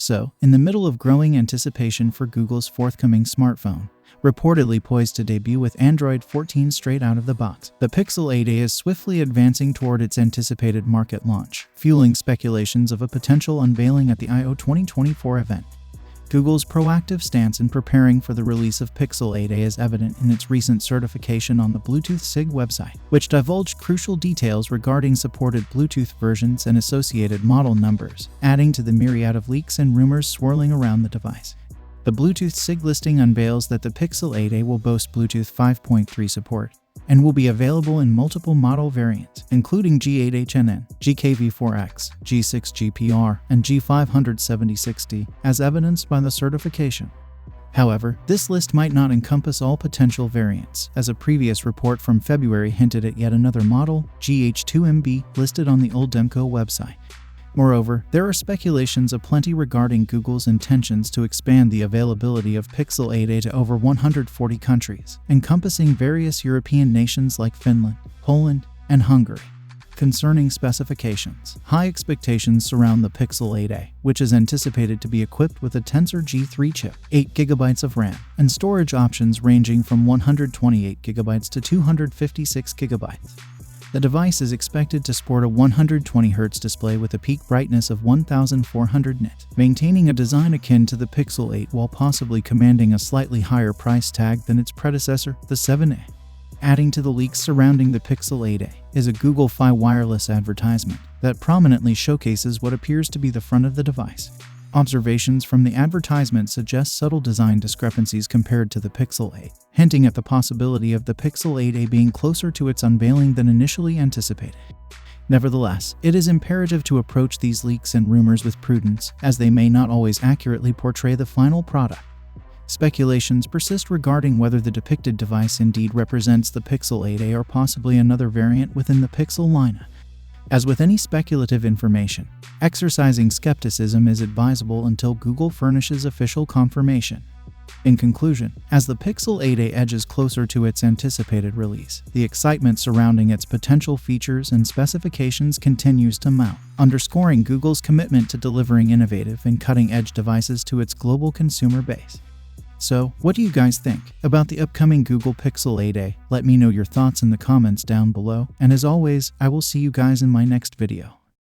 So, in the middle of growing anticipation for Google's forthcoming smartphone, reportedly poised to debut with Android 14 straight out of the box, the Pixel 8a is swiftly advancing toward its anticipated market launch, fueling speculations of a potential unveiling at the I/O 2024 event. Google's proactive stance in preparing for the release of Pixel 8a is evident in its recent certification on the Bluetooth SIG website, which divulged crucial details regarding supported Bluetooth versions and associated model numbers, adding to the myriad of leaks and rumors swirling around the device. The Bluetooth SIG listing unveils that the Pixel 8a will boast Bluetooth 5.3 support and will be available in multiple model variants, including G8HNN, GKV4X, G6GPR, and G57060, as evidenced by the certification. However, this list might not encompass all potential variants, as a previous report from February hinted at yet another model, GH2MB, listed on the Oldemco website. Moreover, there are speculations aplenty regarding Google's intentions to expand the availability of Pixel 8a to over 140 countries, encompassing various European nations like Finland, Poland, and Hungary. Concerning specifications, high expectations surround the Pixel 8a, which is anticipated to be equipped with a Tensor G3 chip, 8GB of RAM, and storage options ranging from 128GB to 256GB. The device is expected to sport a 120Hz display with a peak brightness of 1400 nit, maintaining a design akin to the Pixel 8 while possibly commanding a slightly higher price tag than its predecessor, the 7a. Adding to the leaks surrounding the Pixel 8a is a Google Fi wireless advertisement that prominently showcases what appears to be the front of the device. Observations from the advertisement suggest subtle design discrepancies compared to the Pixel 8, hinting at the possibility of the Pixel 8a being closer to its unveiling than initially anticipated. Nevertheless, it is imperative to approach these leaks and rumors with prudence, as they may not always accurately portray the final product. Speculations persist regarding whether the depicted device indeed represents the Pixel 8a or possibly another variant within the Pixel lineup. As with any speculative information, exercising skepticism is advisable until Google furnishes official confirmation. In conclusion, as the Pixel 8a edges closer to its anticipated release, the excitement surrounding its potential features and specifications continues to mount, underscoring Google's commitment to delivering innovative and cutting-edge devices to its global consumer base. So, what do you guys think about the upcoming Google Pixel 8a? Let me know your thoughts in the comments down below, and as always, I will see you guys in my next video.